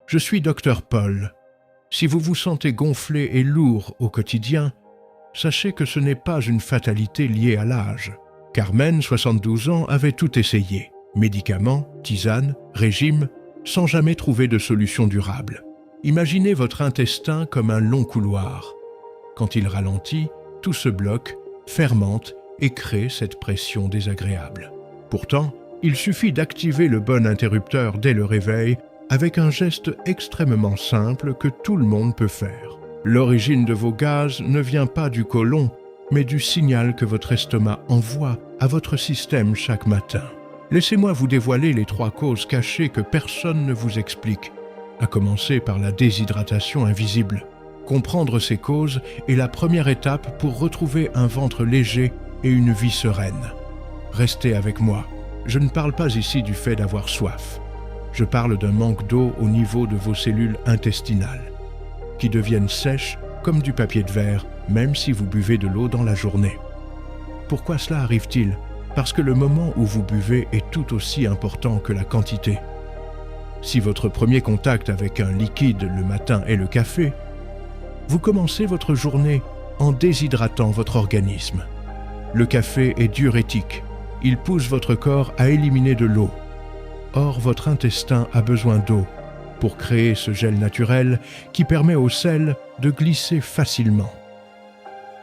Je suis Dr Paul. Si vous vous sentez gonflé et lourd au quotidien, sachez que ce n'est pas une fatalité liée à l'âge. Carmen, 72 ans, avait tout essayé. Médicaments, tisanes, régime, sans jamais trouver de solution durable. Imaginez votre intestin comme un long couloir. Quand il ralentit, tout se bloque, fermente et crée cette pression désagréable. Pourtant, il suffit d'activer le bon interrupteur dès le réveil avec un geste extrêmement simple que tout le monde peut faire. L'origine de vos gaz ne vient pas du côlon, mais du signal que votre estomac envoie à votre système chaque matin. Laissez-moi vous dévoiler les 3 causes cachées que personne ne vous explique, à commencer par la déshydratation invisible. Comprendre ces causes est la première étape pour retrouver un ventre léger et une vie sereine. Restez avec moi. Je ne parle pas ici du fait d'avoir soif. Je parle d'un manque d'eau au niveau de vos cellules intestinales, qui deviennent sèches comme du papier de verre, même si vous buvez de l'eau dans la journée. Pourquoi cela arrive-t-il ? Parce que le moment où vous buvez est tout aussi important que la quantité. Si votre premier contact avec un liquide le matin est le café, vous commencez votre journée en déshydratant votre organisme. Le café est diurétique. Il pousse votre corps à éliminer de l'eau. Or, votre intestin a besoin d'eau pour créer ce gel naturel qui permet aux selles de glisser facilement.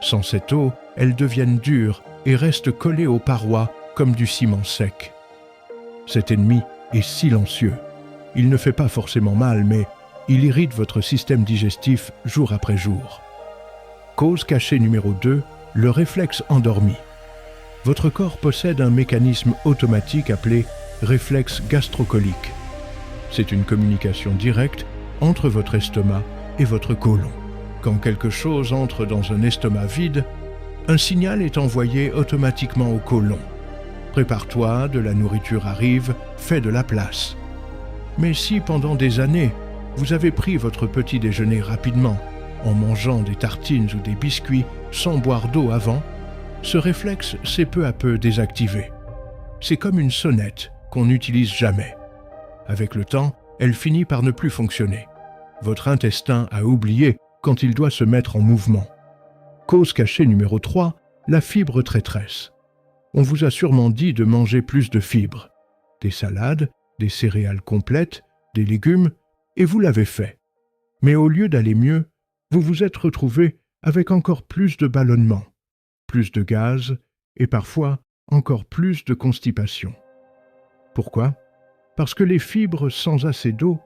Sans cette eau, elles deviennent dures et restent collées aux parois comme du ciment sec. Cet ennemi est silencieux. Il ne fait pas forcément mal, mais il irrite votre système digestif jour après jour. Cause cachée numéro 2, le réflexe endormi. Votre corps possède un mécanisme automatique appelé réflexe gastrocolique. C'est une communication directe entre votre estomac et votre côlon. Quand quelque chose entre dans un estomac vide, un signal est envoyé automatiquement au côlon. Prépare-toi, de la nourriture arrive, fais de la place. Mais si pendant des années, vous avez pris votre petit déjeuner rapidement, en mangeant des tartines ou des biscuits sans boire d'eau avant, ce réflexe s'est peu à peu désactivé. C'est comme une sonnette qu'on n'utilise jamais. Avec le temps, elle finit par ne plus fonctionner. Votre intestin a oublié quand il doit se mettre en mouvement. Cause cachée numéro 3, la fibre traîtresse. On vous a sûrement dit de manger plus de fibres. Des salades, des céréales complètes, des légumes, et vous l'avez fait. Mais au lieu d'aller mieux, vous vous êtes retrouvé avec encore plus de ballonnement, plus de gaz et parfois encore plus de constipation. Pourquoi ? Parce que les fibres sans assez d'eau,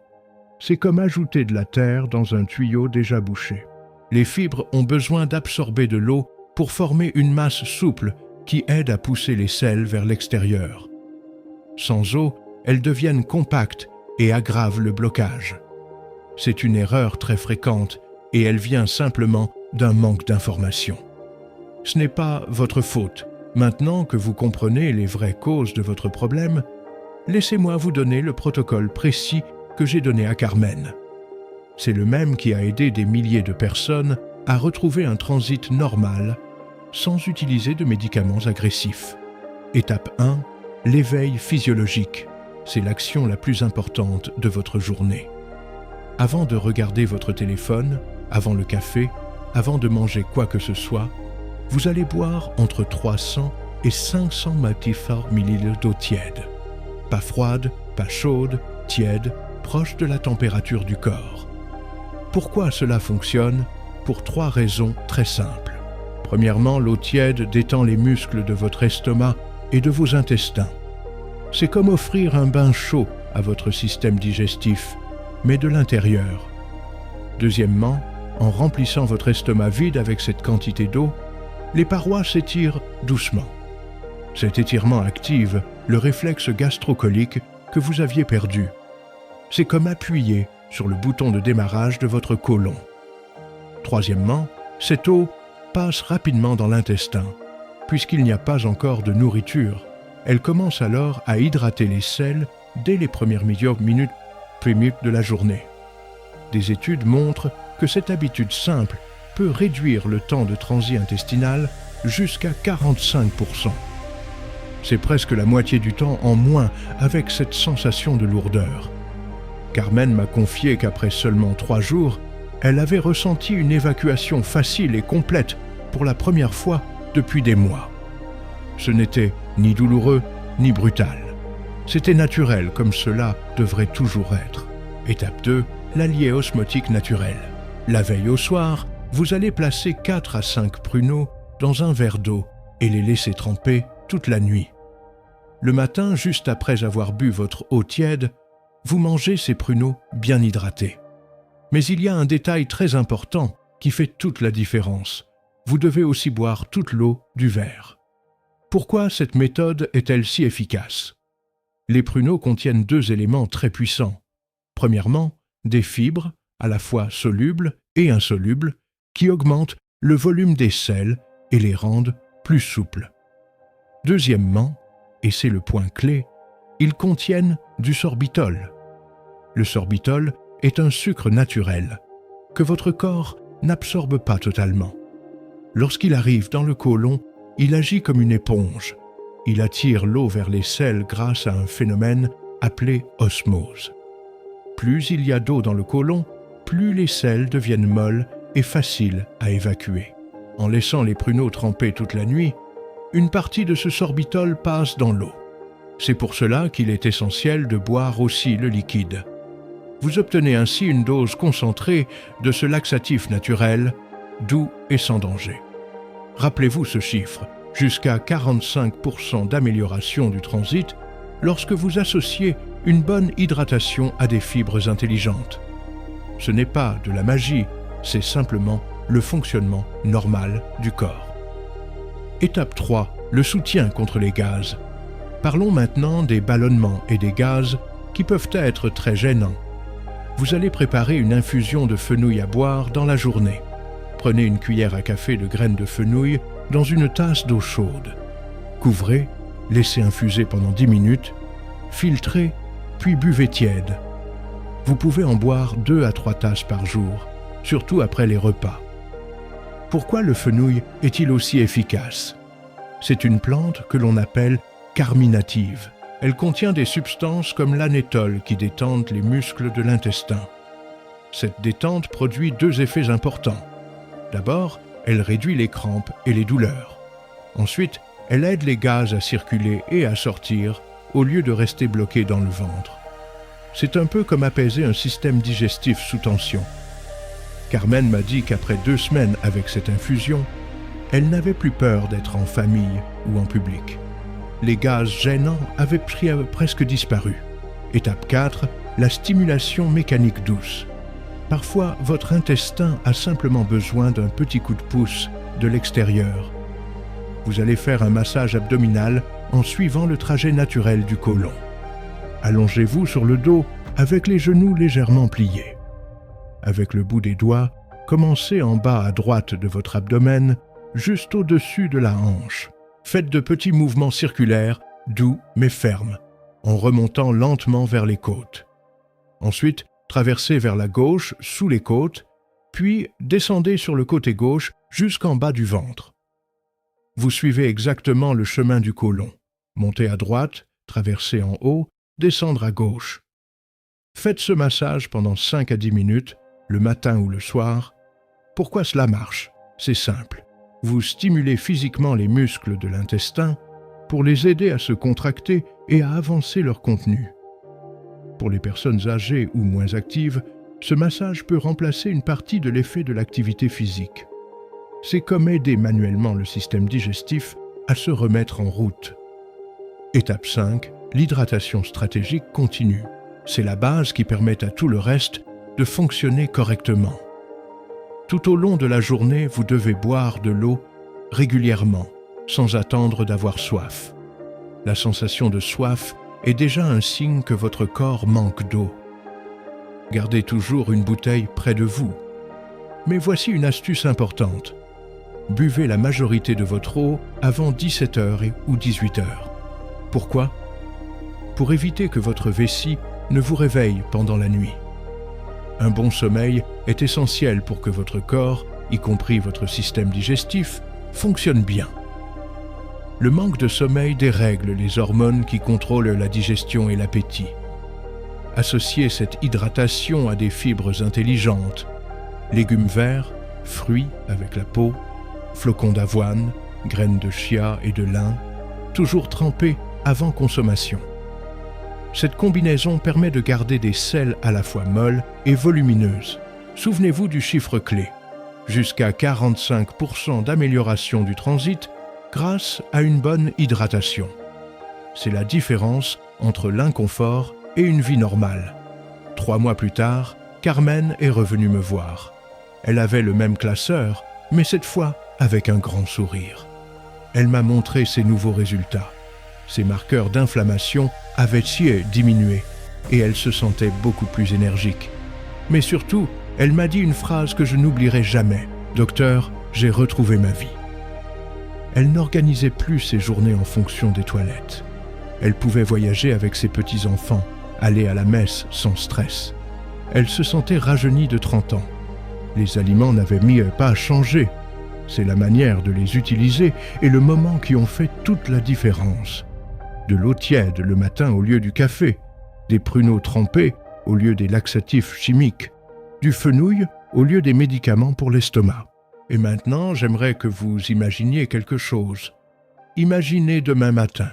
c'est comme ajouter de la terre dans un tuyau déjà bouché. Les fibres ont besoin d'absorber de l'eau pour former une masse souple qui aide à pousser les selles vers l'extérieur. Sans eau, elles deviennent compactes et aggravent le blocage. C'est une erreur très fréquente et elle vient simplement d'un manque d'information. Ce n'est pas votre faute. Maintenant que vous comprenez les vraies causes de votre problème, laissez-moi vous donner le protocole précis que j'ai donné à Carmen. C'est le même qui a aidé des milliers de personnes à retrouver un transit normal sans utiliser de médicaments agressifs. Étape 1, l'éveil physiologique. C'est l'action la plus importante de votre journée. Avant de regarder votre téléphone, avant le café, avant de manger quoi que ce soit, vous allez boire entre 300 et 500 ml d'eau tiède. Pas froide, pas chaude, tiède, proche de la température du corps. Pourquoi cela fonctionne ? Pour 3 raisons très simples. Premièrement, l'eau tiède détend les muscles de votre estomac et de vos intestins. C'est comme offrir un bain chaud à votre système digestif, mais de l'intérieur. Deuxièmement, en remplissant votre estomac vide avec cette quantité d'eau, les parois s'étirent doucement. Cet étirement active le réflexe gastrocolique que vous aviez perdu. C'est comme appuyer sur le bouton de démarrage de votre côlon. Troisièmement, cette eau passe rapidement dans l'intestin. Puisqu'il n'y a pas encore de nourriture, elle commence alors à hydrater les selles dès les premières minutes de la journée. Des études montrent que cette habitude simple peut réduire le temps de transit intestinal jusqu'à 45%. C'est presque la moitié du temps en moins avec cette sensation de lourdeur. Carmen m'a confié qu'après seulement 3 jours, elle avait ressenti une évacuation facile et complète pour la première fois depuis des mois. Ce n'était ni douloureux ni brutal. C'était naturel comme cela devrait toujours être. Étape 2, l'allié osmotique naturel. La veille au soir, vous allez placer 4 à 5 pruneaux dans un verre d'eau et les laisser tremper toute la nuit. Le matin, juste après avoir bu votre eau tiède, vous mangez ces pruneaux bien hydratés. Mais il y a un détail très important qui fait toute la différence. Vous devez aussi boire toute l'eau du verre. Pourquoi cette méthode est-elle si efficace? Les pruneaux contiennent 2 éléments très puissants. Premièrement, des fibres, à la fois solubles et insolubles, qui augmentent le volume des sels et les rendent plus souples. Deuxièmement, et c'est le point clé, ils contiennent du sorbitol. Le sorbitol est un sucre naturel que votre corps n'absorbe pas totalement. Lorsqu'il arrive dans le côlon, il agit comme une éponge. Il attire l'eau vers les selles grâce à un phénomène appelé osmose. Plus il y a d'eau dans le côlon, plus les selles deviennent molles et faciles à évacuer. En laissant les pruneaux tremper toute la nuit, une partie de ce sorbitol passe dans l'eau. C'est pour cela qu'il est essentiel de boire aussi le liquide. Vous obtenez ainsi une dose concentrée de ce laxatif naturel, doux et sans danger. Rappelez-vous ce chiffre, jusqu'à 45% d'amélioration du transit lorsque vous associez une bonne hydratation à des fibres intelligentes. Ce n'est pas de la magie, c'est simplement le fonctionnement normal du corps. Étape 3, le soutien contre les gaz. Parlons maintenant des ballonnements et des gaz qui peuvent être très gênants. Vous allez préparer une infusion de fenouil à boire dans la journée. Prenez une cuillère à café de graines de fenouil dans une tasse d'eau chaude. Couvrez, laissez infuser pendant 10 minutes, filtrez, puis buvez tiède. Vous pouvez en boire 2 à 3 tasses par jour, surtout après les repas. Pourquoi le fenouil est-il aussi efficace? C'est une plante que l'on appelle carminative. Elle contient des substances comme l'anétol qui détendent les muscles de l'intestin. Cette détente produit 2 effets importants. D'abord, elle réduit les crampes et les douleurs. Ensuite, elle aide les gaz à circuler et à sortir au lieu de rester bloqués dans le ventre. C'est un peu comme apaiser un système digestif sous tension. Carmen m'a dit qu'après 2 semaines avec cette infusion, elle n'avait plus peur d'être en famille ou en public. Les gaz gênants avaient presque disparu. Étape 4, la stimulation mécanique douce. Parfois, votre intestin a simplement besoin d'un petit coup de pouce de l'extérieur. Vous allez faire un massage abdominal en suivant le trajet naturel du côlon. Allongez-vous sur le dos avec les genoux légèrement pliés. Avec le bout des doigts, commencez en bas à droite de votre abdomen, juste au-dessus de la hanche. Faites de petits mouvements circulaires, doux mais fermes, en remontant lentement vers les côtes. Ensuite, traversez vers la gauche, sous les côtes, puis descendez sur le côté gauche jusqu'en bas du ventre. Vous suivez exactement le chemin du côlon. Montez à droite, traversez en haut, descendre à gauche. Faites ce massage pendant 5 à 10 minutes, le matin ou le soir. Pourquoi cela marche? C'est simple. Vous stimulez physiquement les muscles de l'intestin pour les aider à se contracter et à avancer leur contenu. Pour les personnes âgées ou moins actives, ce massage peut remplacer une partie de l'effet de l'activité physique. C'est comme aider manuellement le système digestif à se remettre en route. Étape 5, l'hydratation stratégique continue. C'est la base qui permet à tout le reste de fonctionner correctement. Tout au long de la journée, vous devez boire de l'eau régulièrement, sans attendre d'avoir soif. La sensation de soif est déjà un signe que votre corps manque d'eau. Gardez toujours une bouteille près de vous. Mais voici une astuce importante. Buvez la majorité de votre eau avant 17h ou 18h. Pourquoi? Pour éviter que votre vessie ne vous réveille pendant la nuit. Un bon sommeil est essentiel pour que votre corps, y compris votre système digestif, fonctionne bien. Le manque de sommeil dérègle les hormones qui contrôlent la digestion et l'appétit. Associez cette hydratation à des fibres intelligentes. Légumes verts, fruits avec la peau, flocons d'avoine, graines de chia et de lin, toujours trempés avant consommation. Cette combinaison permet de garder des sels à la fois molles et volumineuses. Souvenez-vous du chiffre clé, jusqu'à 45% d'amélioration du transit grâce à une bonne hydratation. C'est la différence entre l'inconfort et une vie normale. 3 mois plus tard, Carmen est revenue me voir. Elle avait le même classeur, mais cette fois avec un grand sourire. Elle m'a montré ses nouveaux résultats. Ses marqueurs d'inflammation avaient diminué et elle se sentait beaucoup plus énergique. Mais surtout, elle m'a dit une phrase que je n'oublierai jamais. « Docteur, j'ai retrouvé ma vie. » Elle n'organisait plus ses journées en fonction des toilettes. Elle pouvait voyager avec ses petits-enfants, aller à la messe sans stress. Elle se sentait rajeunie de 30 ans. Les aliments n'avaient pas changé. C'est la manière de les utiliser et le moment qui ont fait toute la différence. De l'eau tiède le matin au lieu du café, des pruneaux trempés au lieu des laxatifs chimiques, du fenouil au lieu des médicaments pour l'estomac. Et maintenant, j'aimerais que vous imaginiez quelque chose. Imaginez demain matin.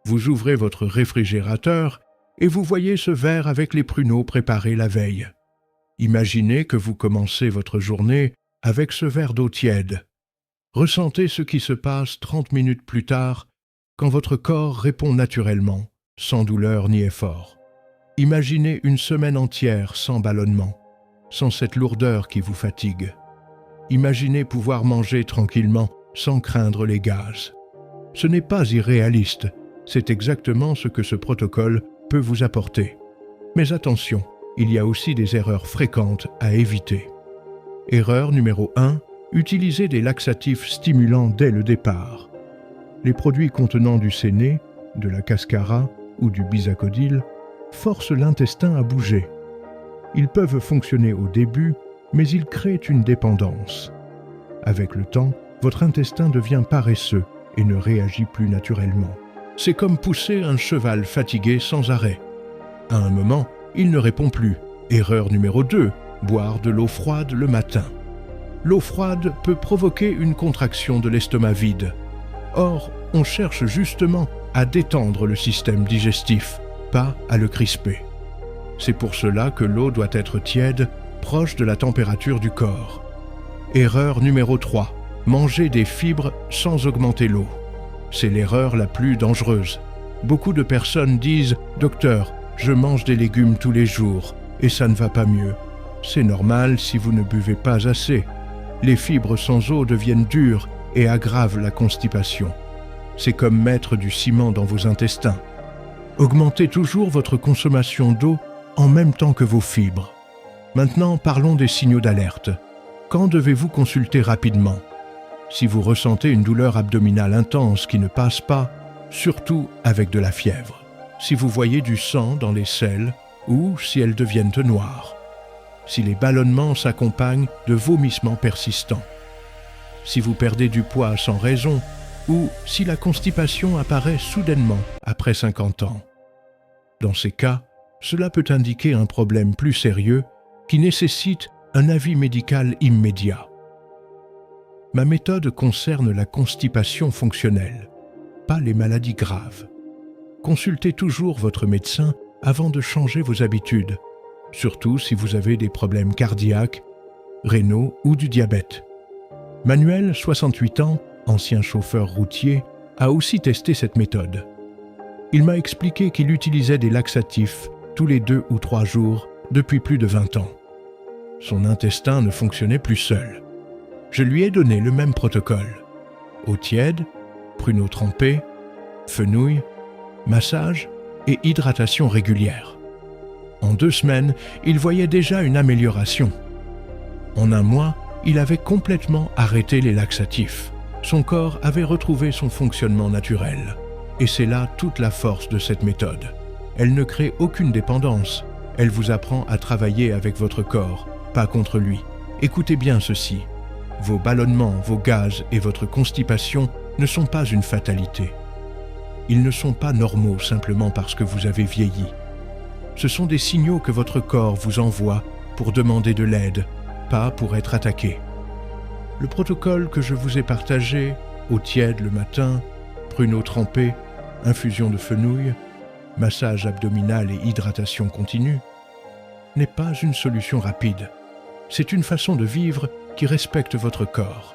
Vous ouvrez votre réfrigérateur et vous voyez ce verre avec les pruneaux préparés la veille. Imaginez que vous commencez votre journée avec ce verre d'eau tiède. Ressentez ce qui se passe 30 minutes plus tard quand votre corps répond naturellement, sans douleur ni effort. Imaginez une semaine entière sans ballonnement, sans cette lourdeur qui vous fatigue. Imaginez pouvoir manger tranquillement sans craindre les gaz. Ce n'est pas irréaliste, c'est exactement ce que ce protocole peut vous apporter. Mais attention, il y a aussi des erreurs fréquentes à éviter. Erreur numéro 1, utilisez des laxatifs stimulants dès le départ. Les produits contenant du séné, de la cascara ou du bisacodyl forcent l'intestin à bouger. Ils peuvent fonctionner au début, mais ils créent une dépendance. Avec le temps, votre intestin devient paresseux et ne réagit plus naturellement. C'est comme pousser un cheval fatigué sans arrêt. À un moment, il ne répond plus. Erreur numéro 2, boire de l'eau froide le matin. L'eau froide peut provoquer une contraction de l'estomac vide. Or, on cherche justement à détendre le système digestif, pas à le crisper. C'est pour cela que l'eau doit être tiède, proche de la température du corps. Erreur numéro 3, manger des fibres sans augmenter l'eau. C'est l'erreur la plus dangereuse. Beaucoup de personnes disent « Docteur, je mange des légumes tous les jours et ça ne va pas mieux. » C'est normal si vous ne buvez pas assez. Les fibres sans eau deviennent dures et aggravent la constipation. C'est comme mettre du ciment dans vos intestins. Augmentez toujours votre consommation d'eau en même temps que vos fibres. Maintenant, parlons des signaux d'alerte. Quand devez-vous consulter rapidement? Si vous ressentez une douleur abdominale intense qui ne passe pas, surtout avec de la fièvre. Si vous voyez du sang dans les selles ou si elles deviennent noires. Si les ballonnements s'accompagnent de vomissements persistants. Si vous perdez du poids sans raison ou si la constipation apparaît soudainement après 50 ans. Dans ces cas, cela peut indiquer un problème plus sérieux qui nécessite un avis médical immédiat. Ma méthode concerne la constipation fonctionnelle, pas les maladies graves. Consultez toujours votre médecin avant de changer vos habitudes, surtout si vous avez des problèmes cardiaques, rénaux ou du diabète. Manuel, 68 ans, ancien chauffeur routier, a aussi testé cette méthode. Il m'a expliqué qu'il utilisait des laxatifs tous les 2 ou 3 jours depuis plus de 20 ans. Son intestin ne fonctionnait plus seul. Je lui ai donné le même protocole. Eau tiède, pruneaux trempés, fenouil, massage et hydratation régulière. En 2 semaines, il voyait déjà une amélioration. En 1 mois, il avait complètement arrêté les laxatifs. Son corps avait retrouvé son fonctionnement naturel. Et c'est là toute la force de cette méthode. Elle ne crée aucune dépendance. Elle vous apprend à travailler avec votre corps, pas contre lui. Écoutez bien ceci. Vos ballonnements, vos gaz et votre constipation ne sont pas une fatalité. Ils ne sont pas normaux simplement parce que vous avez vieilli. Ce sont des signaux que votre corps vous envoie pour demander de l'aide, pas pour être attaqué. Le protocole que je vous ai partagé, eau tiède le matin, pruneaux trempés, infusion de fenouil, massage abdominal et hydratation continue, n'est pas une solution rapide. C'est une façon de vivre qui respecte votre corps.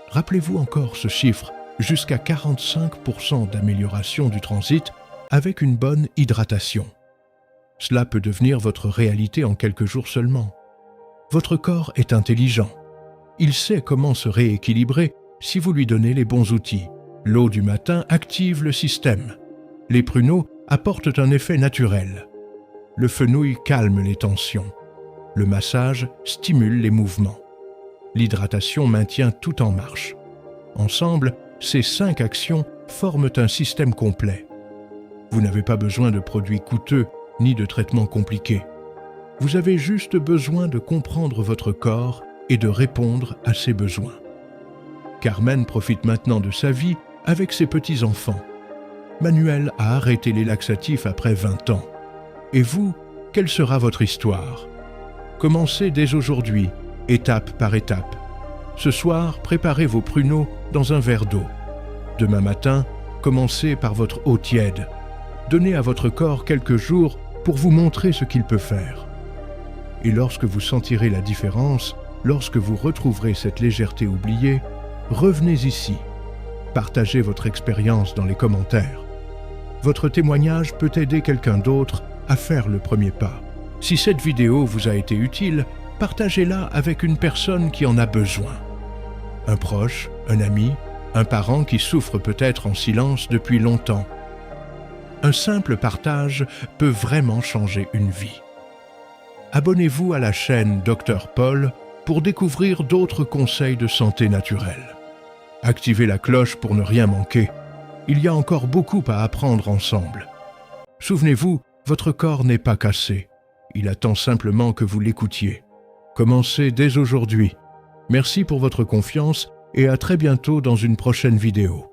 Rappelez-vous encore ce chiffre, jusqu'à 45% d'amélioration du transit avec une bonne hydratation. Cela peut devenir votre réalité en quelques jours seulement. Votre corps est intelligent. Il sait comment se rééquilibrer si vous lui donnez les bons outils. L'eau du matin active le système. Les pruneaux apportent un effet naturel. Le fenouil calme les tensions. Le massage stimule les mouvements. L'hydratation maintient tout en marche. Ensemble, ces 5 actions forment un système complet. Vous n'avez pas besoin de produits coûteux ni de traitements compliqués. Vous avez juste besoin de comprendre votre corps et de répondre à ses besoins. Carmen profite maintenant de sa vie avec ses petits-enfants. Manuel a arrêté les laxatifs après 20 ans. Et vous, quelle sera votre histoire? Commencez dès aujourd'hui, étape par étape. Ce soir, préparez vos pruneaux dans un verre d'eau. Demain matin, commencez par votre eau tiède. Donnez à votre corps quelques jours pour vous montrer ce qu'il peut faire. Et lorsque vous sentirez la différence, lorsque vous retrouverez cette légèreté oubliée, revenez ici. Partagez votre expérience dans les commentaires. Votre témoignage peut aider quelqu'un d'autre à faire le premier pas. Si cette vidéo vous a été utile, partagez-la avec une personne qui en a besoin. Un proche, un ami, un parent qui souffre peut-être en silence depuis longtemps. Un simple partage peut vraiment changer une vie. Abonnez-vous à la chaîne Dr Paul pour découvrir d'autres conseils de santé naturelle. Activez la cloche pour ne rien manquer. Il y a encore beaucoup à apprendre ensemble. Souvenez-vous, votre corps n'est pas cassé. Il attend simplement que vous l'écoutiez. Commencez dès aujourd'hui. Merci pour votre confiance et à très bientôt dans une prochaine vidéo.